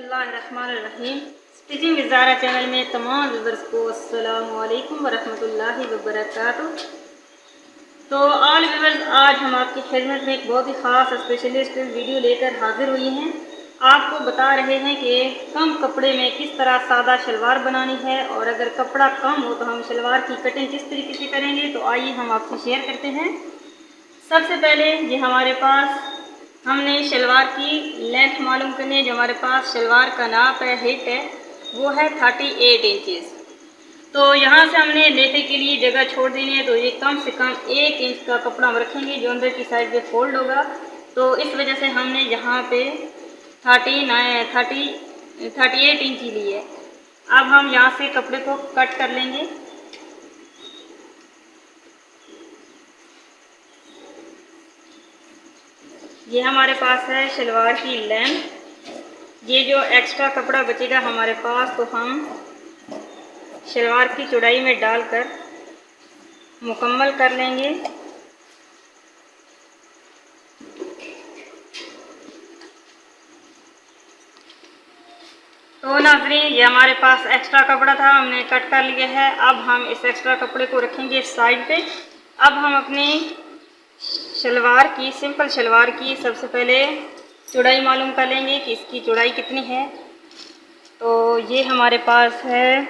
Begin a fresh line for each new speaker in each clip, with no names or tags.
बिस्मिल्लाहिर्रहमानिर्रहीम। Stitching with Zaara channel में तमाम व्यूअर्स को अस्सलामु अलैकुम वरहमतुल्लाहि वबरकातुहू। तो ऑल व्यूअर्स, आज हम आपकी खिदमत में एक बहुत ही ख़ास स्पेशलिस्ट वीडियो लेकर हाजिर हुई हैं। आपको बता रहे हैं कि कम कपड़े में किस तरह सादा शलवार बनानी है, और अगर कपड़ा कम हो तो हम शलवार की कटिंग किस तरीके से करेंगे। तो आइए हम आपसे शेयर करते हैं। सबसे पहले ये हमारे पास हमने शलवार की लेंथ मालूम करनी है। जो हमारे पास शलवार का नाप है, हिट है, वो है 38 इंचज़। तो यहाँ से हमने लेते के लिए जगह छोड़ देनी है। तो ये कम से कम 1 इंच का कपड़ा हम रखेंगे जो अंदर की साइड पे फोल्ड होगा। तो इस वजह से हमने यहाँ पे 38 इंच ही ली है। अब हम यहाँ से कपड़े को कट कर लेंगे। ये हमारे पास है शलवार की लेंथ। ये जो एक्स्ट्रा कपड़ा बचेगा हमारे पास, तो हम शलवार की चौड़ाई में डालकर मुकम्मल कर लेंगे। तो नाज़रीन, ये हमारे पास एक्स्ट्रा कपड़ा था, हमने कट कर लिया है। अब हम इस एक्स्ट्रा कपड़े को रखेंगे साइड पे। अब हम अपनी शलवार की, सिंपल शलवार की सबसे पहले चौड़ाई मालूम कर लेंगे कि इसकी चौड़ाई कितनी है। तो ये हमारे पास है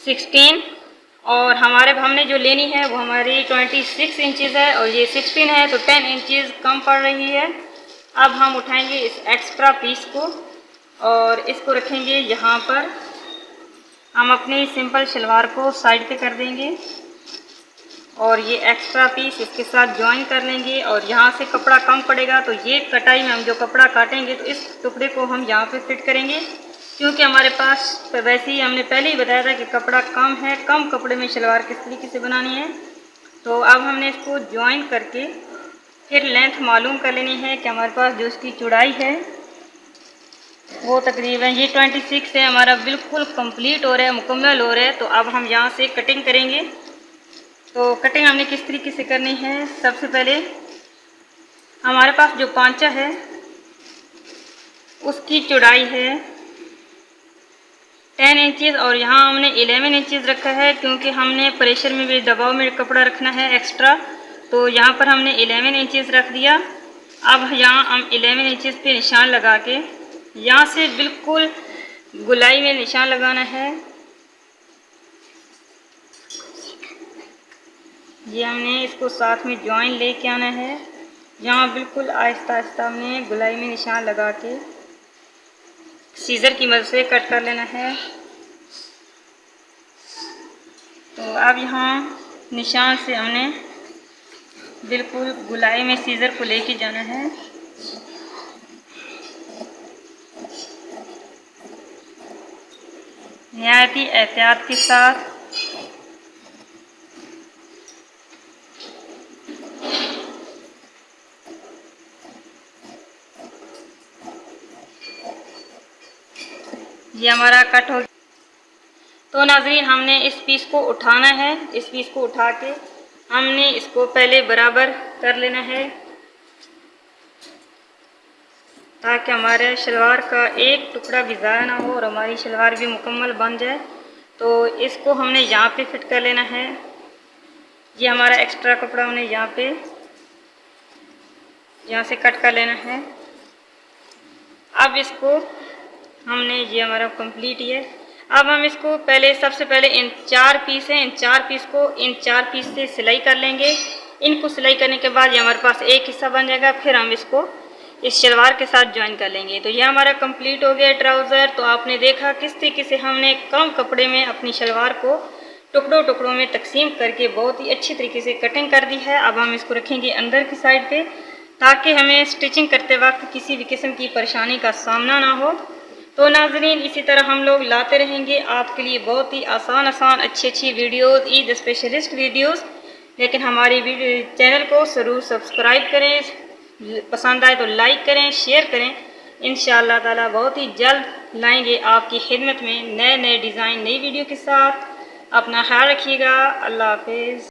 16, और हमने जो लेनी है वो हमारी 26 इंचज़ है, और ये 16 है, तो 10 इंचज़ कम पड़ रही है। अब हम उठाएंगे इस एक्स्ट्रा पीस को और इसको रखेंगे यहाँ पर। हम अपनी सिंपल शलवार को साइड पे कर देंगे और ये एक्स्ट्रा पीस इसके साथ ज्वाइन कर लेंगे। और यहाँ से कपड़ा कम पड़ेगा, तो ये कटाई में हम जो कपड़ा काटेंगे तो इस टुकड़े को हम यहाँ पे फिट करेंगे, क्योंकि हमारे पास वैसे ही हमने पहले ही बताया था कि कपड़ा कम है। कम कपड़े में शलवार किस तरीके से बनानी है। तो अब हमने इसको ज्वाइन करके फिर लेंथ मालूम कर लेनी है कि हमारे पास जो इसकी चौड़ाई है वो तकरीबन ये 26 है। हमारा बिल्कुल कंप्लीट हो रहा है, मुकम्मल हो रहा है। तो अब हम यहाँ से कटिंग करेंगे। तो कटिंग हमने किस तरीके से करनी है, सबसे पहले हमारे पास जो पांचा है उसकी चौड़ाई है 10 इंचज़, और यहाँ हमने 11 इंचज़ रखा है, क्योंकि हमने प्रेशर में भी, दबाव में कपड़ा रखना है एक्स्ट्रा। तो यहाँ पर हमने 11 इंचज़ रख दिया। अब यहाँ हम 11 इंचज़ पे निशान लगा के यहाँ से बिल्कुल गुलाई में निशान लगाना है। ये हमने इसको साथ में ज्वाइन लेके आना है। यहाँ बिल्कुल आहिस्ता आहिस्ता हमने गुलाई में निशान लगा के सीज़र की मदद से कट कर लेना है। तो अब यहाँ निशान से हमने बिल्कुल गुलाई में सीज़र को लेके जाना है। निहायत ही एहतियात के साथ ये हमारा कट हो। तो नाज़रीन, हमने इस पीस को उठाना है। इस पीस को उठा के हमने इसको पहले बराबर कर लेना है, ताकि हमारे शलवार का एक टुकड़ा भी ज़ाया ना हो और हमारी शलवार भी मुकम्मल बन जाए। तो इसको हमने यहाँ पे फिट कर लेना है। ये हमारा एक्स्ट्रा कपड़ा हमने यहाँ से कट कर लेना है। अब इसको हमने, ये हमारा कंप्लीट ही है। अब हम इसको सबसे पहले इन 4 पीस हैं, इन 4 पीस को इन 4 पीस से सिलाई कर लेंगे। इनको सिलाई करने के बाद ये हमारे पास एक हिस्सा बन जाएगा। फिर हम इसको इस शलवार के साथ ज्वाइन कर लेंगे। तो ये हमारा कंप्लीट हो गया ट्राउज़र। तो आपने देखा किस तरीके से हमने कम कपड़े में अपनी शलवार को टुकड़ों टुकड़ों में तकसीम करके बहुत ही अच्छी तरीके से कटिंग कर दी है। अब हम इसको रखेंगे अंदर की साइड पे, ताकि हमें स्टिचिंग करते वक्त किसी भी किस्म की परेशानी का सामना ना हो। तो नाज़रीन, इसी तरह हम लोग लाते रहेंगे आपके लिए बहुत ही आसान अच्छी वीडियोज़, ईद स्पेशलिस्ट वीडियोज़। लेकिन हमारी चैनल को ज़रूर सब्सक्राइब करें, पसंद आए तो लाइक करें, शेयर करें। इंशाअल्लाह ताला बहुत ही जल्द लाएंगे आपकी खिदमत में नए डिज़ाइन, नई वीडियो के साथ। अपना ख्याल रखिएगा। अल्लाह हाफिज़।